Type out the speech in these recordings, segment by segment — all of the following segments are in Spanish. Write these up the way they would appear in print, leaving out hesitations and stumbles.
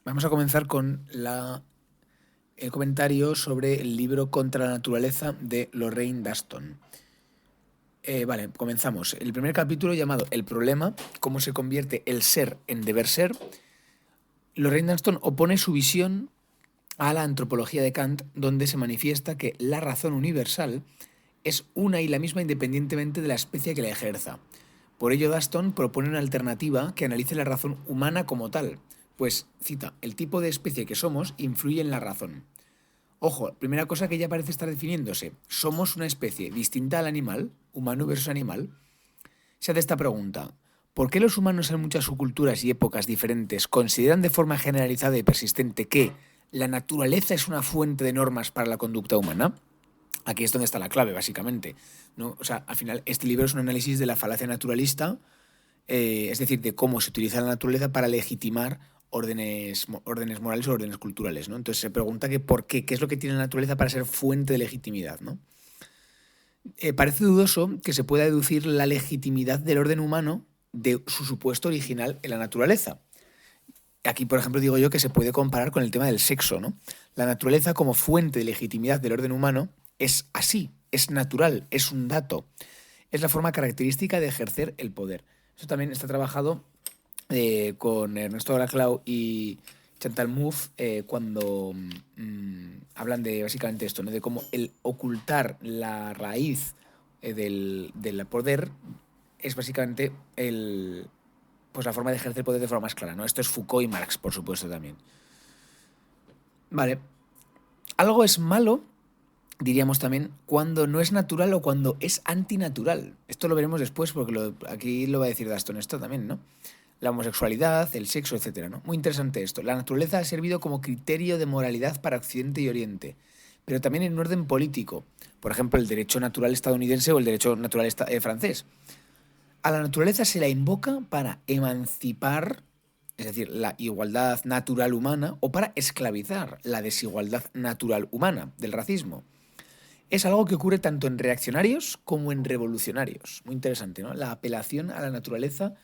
Vamos a comenzar con el comentario sobre el libro Contra la naturaleza de Lorraine Daston. Vale, comenzamos. El primer capítulo, llamado El problema, cómo se convierte el ser en deber ser. Lorraine Daston opone su visión a la antropología de Kant, donde se manifiesta que la razón universal es una y la misma independientemente de la especie que la ejerza. Por ello, Daston propone una alternativa que analice la razón humana como tal, pues, cita, el tipo de especie que somos influye en la razón. Ojo, primera cosa que ya parece estar definiéndose, ¿somos una especie distinta al animal, humano versus animal? Se hace esta pregunta, ¿por qué los humanos en muchas subculturas y épocas diferentes consideran de forma generalizada y persistente que la naturaleza es una fuente de normas para la conducta humana? Aquí es donde está la clave, básicamente, ¿no? O sea, al final, este libro es un análisis de la falacia naturalista, es decir, de cómo se utiliza la naturaleza para legitimar órdenes morales o órdenes culturales, ¿no? Entonces se pregunta que por qué es lo que tiene la naturaleza para ser fuente de legitimidad, ¿no? Parece dudoso que se pueda deducir la legitimidad del orden humano de su supuesto original en la naturaleza. Aquí, por ejemplo, digo yo que se puede comparar con el tema del sexo, ¿no? La naturaleza como fuente de legitimidad del orden humano es así, es natural, es un dato, es la forma característica de ejercer el poder. Eso también está trabajado con Ernesto Laclau y Chantal Mouffe cuando hablan de básicamente esto, ¿no? De cómo el ocultar la raíz del poder es básicamente pues la forma de ejercer poder de forma más clara, ¿no? Esto es Foucault y Marx, por supuesto, también. Vale. Algo es malo, diríamos también, cuando no es natural o cuando es antinatural. Esto lo veremos después porque aquí lo va a decir Daston esto también, ¿no? La homosexualidad, el sexo, etcétera, ¿no? Muy interesante esto. La naturaleza ha servido como criterio de moralidad para Occidente y Oriente, pero también en un orden político. Por ejemplo, el derecho natural estadounidense o el derecho natural francés. A la naturaleza se la invoca para emancipar, es decir, la igualdad natural humana, o para esclavizar la desigualdad natural humana del racismo. Es algo que ocurre tanto en reaccionarios como en revolucionarios. Muy interesante, ¿no? La apelación a la naturaleza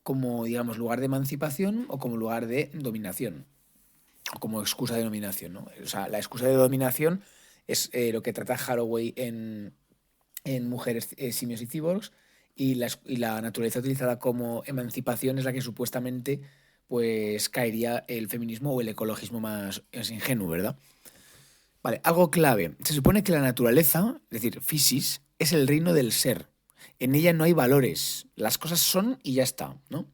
como, digamos, lugar de emancipación o como lugar de dominación, o como excusa de dominación, ¿no? O sea, la excusa de dominación es lo que trata Haraway en Mujeres, simios y cyborgs, y la naturaleza utilizada como emancipación es la que supuestamente pues caería el feminismo o el ecologismo más ingenuo, ¿verdad? Vale, algo clave. Se supone que la naturaleza, es decir, physis, es el reino del ser. En ella no hay valores. Las cosas son y ya está, ¿no?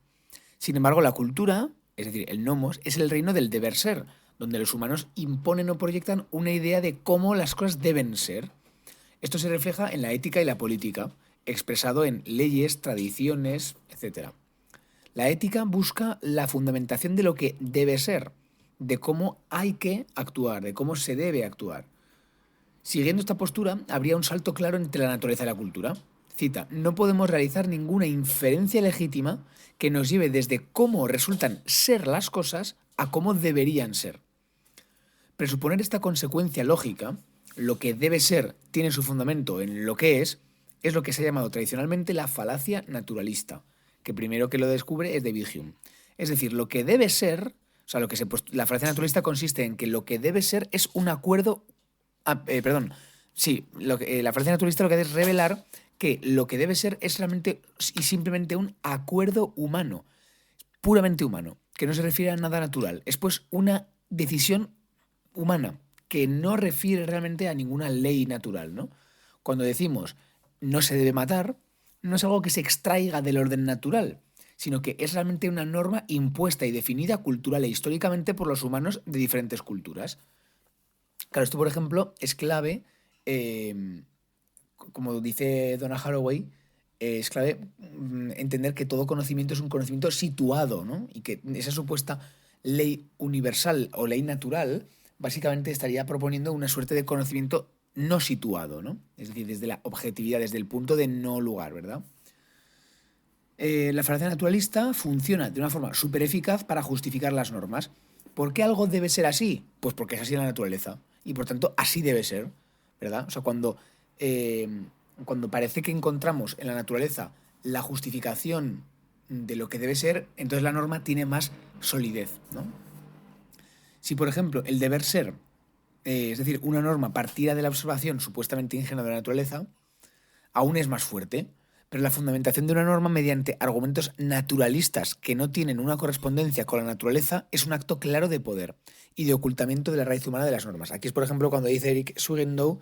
Sin embargo, la cultura, es decir, el nomos, es el reino del deber ser, donde los humanos imponen o proyectan una idea de cómo las cosas deben ser. Esto se refleja en la ética y la política, expresado en leyes, tradiciones, etc. La ética busca la fundamentación de lo que debe ser, de cómo hay que actuar, de cómo se debe actuar. Siguiendo esta postura, habría un salto claro entre la naturaleza y la cultura. Cita, no podemos realizar ninguna inferencia legítima que nos lleve desde cómo resultan ser las cosas a cómo deberían ser. Presuponer esta consecuencia lógica, lo que debe ser tiene su fundamento en lo que es lo que se ha llamado tradicionalmente la falacia naturalista, que primero que lo descubre es David Hume. Es decir, lo que debe ser, o sea, la falacia naturalista consiste en que lo que debe ser es un acuerdo. Perdón, sí, la falacia naturalista lo que hace es revelar que lo que debe ser es realmente y simplemente un acuerdo humano, puramente humano, que no se refiere a nada natural. Es pues una decisión humana, que no refiere realmente a ninguna ley natural, ¿no? Cuando decimos no se debe matar, no es algo que se extraiga del orden natural, sino que es realmente una norma impuesta y definida cultural e históricamente por los humanos de diferentes culturas. Claro, esto, por ejemplo, es clave, eh, como dice Donna Haraway, es clave entender que todo conocimiento es un conocimiento situado, ¿no? Y que esa supuesta ley universal o ley natural básicamente estaría proponiendo una suerte de conocimiento no situado, ¿no? Es decir, desde la objetividad, desde el punto de no lugar, ¿verdad? La falacia naturalista funciona de una forma súper eficaz para justificar las normas. ¿Por qué algo debe ser así? Pues porque es así la naturaleza. Y por tanto, así debe ser, ¿verdad? O sea, eh, cuando parece que encontramos en la naturaleza la justificación de lo que debe ser, entonces la norma tiene más solidez, ¿no? Si, por ejemplo, el deber ser, es decir, una norma partida de la observación supuestamente ingenua de la naturaleza, aún es más fuerte, pero la fundamentación de una norma mediante argumentos naturalistas que no tienen una correspondencia con la naturaleza es un acto claro de poder y de ocultamiento de la raíz humana de las normas. Aquí es, por ejemplo, cuando dice Eric Swigendow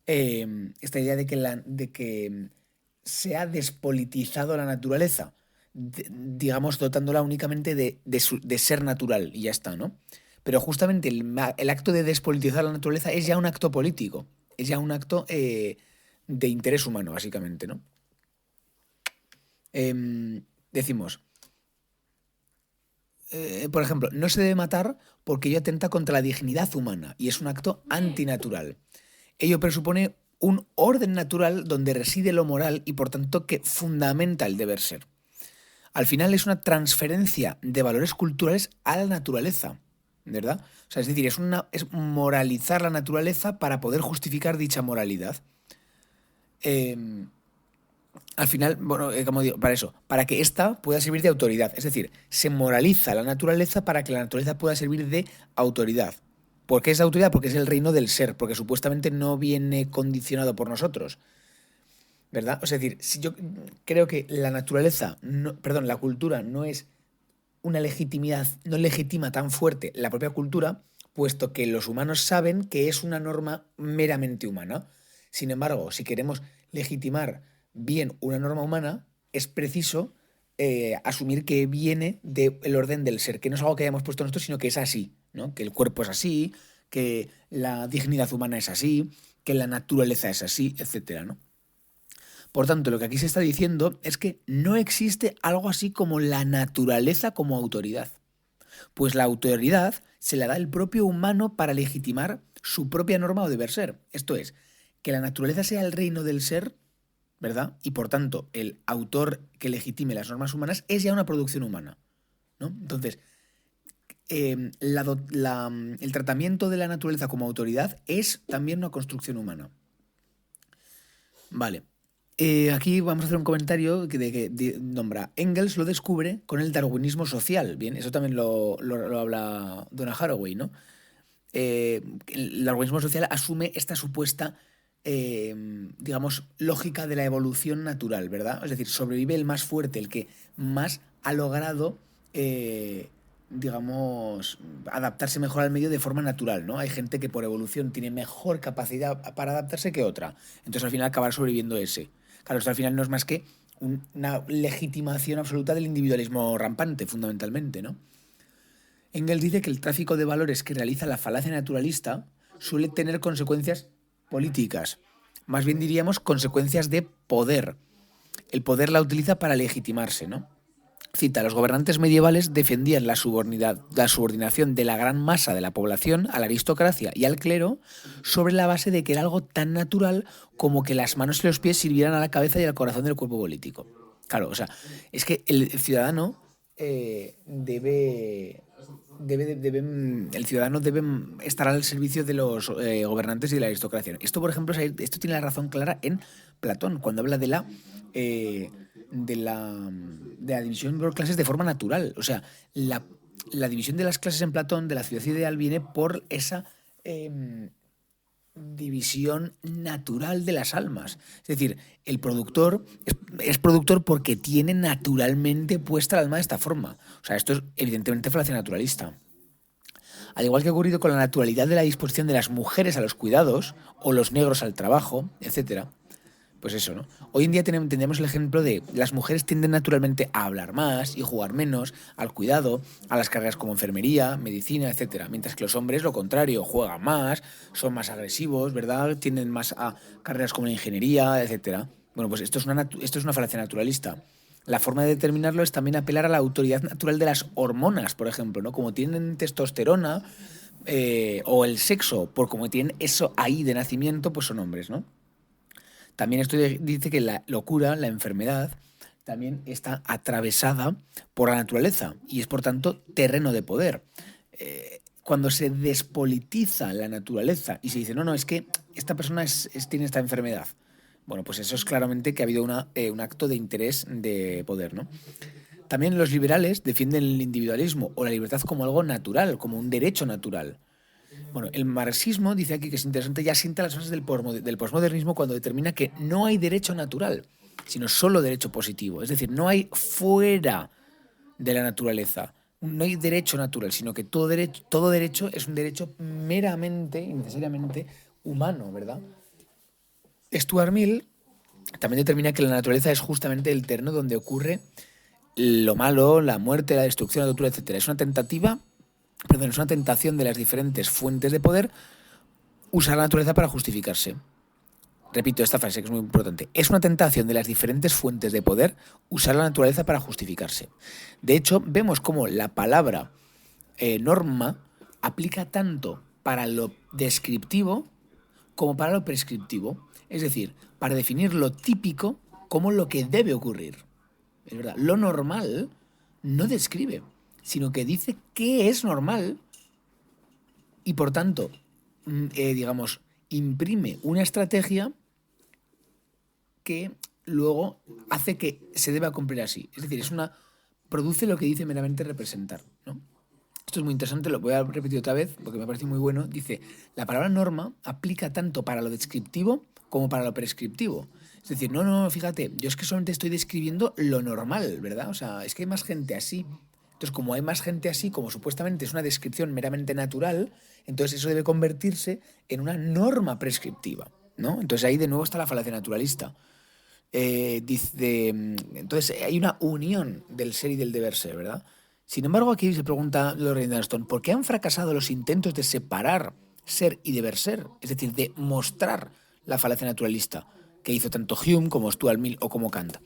esta idea de que se ha despolitizado la naturaleza, digamos, dotándola únicamente de ser natural y ya está, ¿no? Pero justamente el acto de despolitizar la naturaleza es ya un acto político, es ya un acto de interés humano, básicamente, ¿no? Decimos, por ejemplo, no se debe matar porque ello atenta contra la dignidad humana y es un acto antinatural. Ello presupone un orden natural donde reside lo moral y por tanto que fundamenta el deber ser. Al final es una transferencia de valores culturales a la naturaleza, ¿verdad? O sea, es decir, es moralizar la naturaleza para poder justificar dicha moralidad. Al final, bueno, como digo, para eso, para que ésta pueda servir de autoridad. Es decir, se moraliza la naturaleza para que la naturaleza pueda servir de autoridad. ¿Por qué es autoridad? Porque es el reino del ser, porque supuestamente no viene condicionado por nosotros, ¿verdad? Es decir, si yo creo que la naturaleza, perdón, la cultura no es una legitimidad, no legitima tan fuerte la propia cultura, puesto que los humanos saben que es una norma meramente humana. Sin embargo, si queremos legitimar bien una norma humana, es preciso asumir que viene del orden del ser, que no es algo que hayamos puesto nosotros, sino que es así, ¿no? Que el cuerpo es así, que la dignidad humana es así, que la naturaleza es así, etcétera, ¿no? Por tanto, lo que aquí se está diciendo es que no existe algo así como la naturaleza como autoridad, pues la autoridad se la da el propio humano para legitimar su propia norma o deber ser. Esto es, que la naturaleza sea el reino del ser, ¿verdad? Y por tanto, el autor que legitime las normas humanas es ya una producción humana, ¿no? Entonces, el tratamiento de la naturaleza como autoridad es también una construcción humana. Vale. Aquí vamos a hacer un comentario que nombra Engels lo descubre con el darwinismo social. Bien, eso también lo habla Donna Haraway, ¿no? El darwinismo social asume esta supuesta, digamos, lógica de la evolución natural, ¿verdad? Es decir, sobrevive el más fuerte, el que más ha logrado, digamos, adaptarse mejor al medio de forma natural, ¿no? Hay gente que por evolución tiene mejor capacidad para adaptarse que otra. Entonces al final acabar sobreviviendo ese. Claro, esto al final no es más que una legitimación absoluta del individualismo rampante, fundamentalmente, ¿no? Engels dice que el tráfico de valores que realiza la falacia naturalista suele tener consecuencias políticas, más bien diríamos consecuencias de poder. El poder la utiliza para legitimarse, ¿no? Cita, los gobernantes medievales defendían la subordinación de la gran masa de la población a la aristocracia y al clero sobre la base de que era algo tan natural como que las manos y los pies sirvieran a la cabeza y al corazón del cuerpo político. Claro, o sea, es que el ciudadano el ciudadano debe estar al servicio de los gobernantes y de la aristocracia. Esto, por ejemplo, esto tiene la razón clara en Platón, cuando habla eh, de la división por clases de forma natural. O sea, la división de las clases en Platón, de la ciudad ideal, viene por esa división natural de las almas. Es decir, el productor es productor porque tiene naturalmente puesta el alma de esta forma. O sea, esto es evidentemente falacia naturalista. Al igual que ha ocurrido con la naturalidad de la disposición de las mujeres a los cuidados o los negros al trabajo, etcétera. Pues eso, ¿no? Hoy en día tendremos el ejemplo de las mujeres tienden naturalmente a hablar más y jugar menos al cuidado, a las carreras como enfermería, medicina, etcétera, mientras que los hombres lo contrario, juegan más, son más agresivos, ¿verdad? Tienden más a carreras como la ingeniería, etcétera. Bueno, pues esto es una falacia naturalista. La forma de determinarlo es también apelar a la autoridad natural de las hormonas, por ejemplo, ¿no? Como tienen testosterona o el sexo, por como tienen eso ahí de nacimiento, pues son hombres, ¿no? También esto dice que la locura, la enfermedad, también está atravesada por la naturaleza y es por tanto terreno de poder. Cuando se despolitiza la naturaleza y se dice, no, no, es que esta persona tiene esta enfermedad, bueno, pues eso es claramente que ha habido un acto de interés de poder, ¿no? También los liberales defienden el individualismo o la libertad como algo natural, como un derecho natural. Bueno, el marxismo dice aquí que es interesante, ya sienta las bases del posmodernismo cuando determina que no hay derecho natural, sino solo derecho positivo. Es decir, no hay fuera de la naturaleza, no hay derecho natural, sino que todo derecho es un derecho meramente y necesariamente humano, ¿verdad? Stuart Mill también determina que la naturaleza es justamente el terreno donde ocurre lo malo, la muerte, la destrucción, la tortura, etc. Es una tentación de las diferentes fuentes de poder usar la naturaleza para justificarse. Repito esta frase que es muy importante. Es una tentación de las diferentes fuentes de poder usar la naturaleza para justificarse. De hecho, vemos cómo la palabra norma aplica tanto para lo descriptivo como para lo prescriptivo. Es decir, para definir lo típico como lo que debe ocurrir. Es verdad, lo normal no describe, sino que dice qué es normal y por tanto, digamos, imprime una estrategia que luego hace que se deba cumplir así. Es decir, produce lo que dice meramente representar, ¿no? Esto es muy interesante, lo voy a repetir otra vez porque me parece muy bueno. Dice, la palabra norma aplica tanto para lo descriptivo como para lo prescriptivo. Es decir, no, fíjate, yo es que solamente estoy describiendo lo normal, ¿verdad? O sea, es que hay más gente así. Entonces, como hay más gente así, como supuestamente es una descripción meramente natural, entonces eso debe convertirse en una norma prescriptiva, ¿no? Entonces ahí de nuevo está la falacia naturalista. Entonces hay una unión del ser y del deber ser, ¿verdad? Sin embargo, aquí se pregunta Lorraine Dunston, ¿por qué han fracasado los intentos de separar ser y deber ser? Es decir, de mostrar la falacia naturalista que hizo tanto Hume como Stuart Mill o como Kant.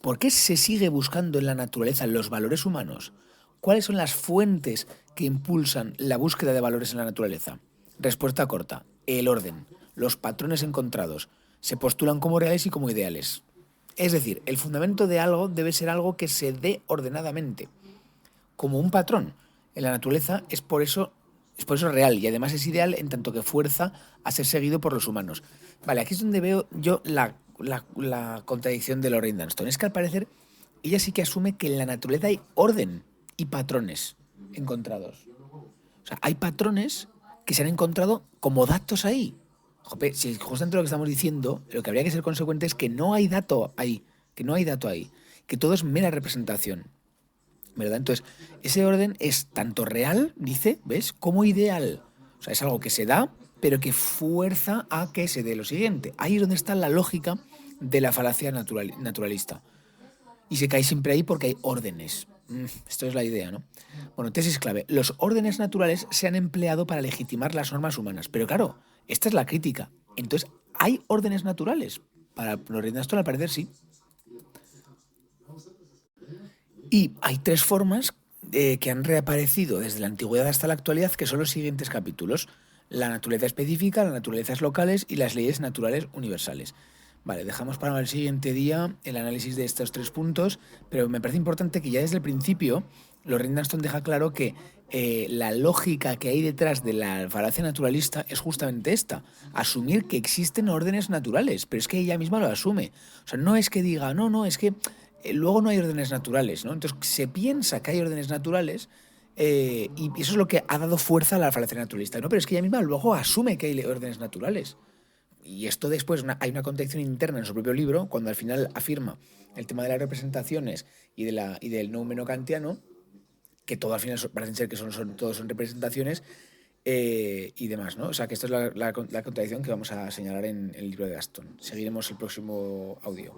¿Por qué se sigue buscando en la naturaleza los valores humanos? ¿Cuáles son las fuentes que impulsan la búsqueda de valores en la naturaleza? Respuesta corta, el orden, los patrones encontrados, se postulan como reales y como ideales. Es decir, el fundamento de algo debe ser algo que se dé ordenadamente, como un patrón. En la naturaleza es por eso real y además es ideal en tanto que fuerza a ser seguido por los humanos. Vale, aquí es donde veo yo la contradicción de Lorraine Dunston. Es que al parecer ella sí que asume que en la naturaleza hay orden y patrones encontrados. O sea, hay patrones que se han encontrado como datos ahí. Jope, si justamente lo que estamos diciendo, lo que habría que ser consecuente es que no hay dato ahí, que todo es mera representación, ¿verdad? Entonces, ese orden es tanto real, dice, ¿ves?, como ideal. O sea, es algo que se da, pero que fuerza a que se dé lo siguiente. Ahí es donde está la lógica de la falacia naturalista. Y se cae siempre ahí porque hay órdenes. Esto es la idea, ¿no? Bueno, tesis clave. Los órdenes naturales se han empleado para legitimar las normas humanas. Pero claro, esta es la crítica. Entonces, ¿hay órdenes naturales? Para Lorraine Dunston, al parecer, sí. Y hay tres formas que han reaparecido desde la antigüedad hasta la actualidad, que son los siguientes capítulos. La naturaleza específica, las naturalezas locales y las leyes naturales universales. Vale, dejamos para el siguiente día el análisis de estos tres puntos, pero me parece importante que ya desde el principio Lorraine Dunston deja claro que la lógica que hay detrás de la falacia naturalista es justamente esta, asumir que existen órdenes naturales, pero es que ella misma lo asume. O sea, no es que diga, no, es que luego no hay órdenes naturales, ¿no? Entonces se piensa que hay órdenes naturales y eso es lo que ha dado fuerza a la falacia naturalista, ¿no? Pero es que ella misma luego asume que hay órdenes naturales. Y esto después hay una contradicción interna en su propio libro, cuando al final afirma el tema de las representaciones y del noumeno kantiano, que todo al final parecen ser que todos son representaciones y demás, ¿no? O sea que esto es la contradicción que vamos a señalar en el libro de Dunston. Seguiremos el próximo audio.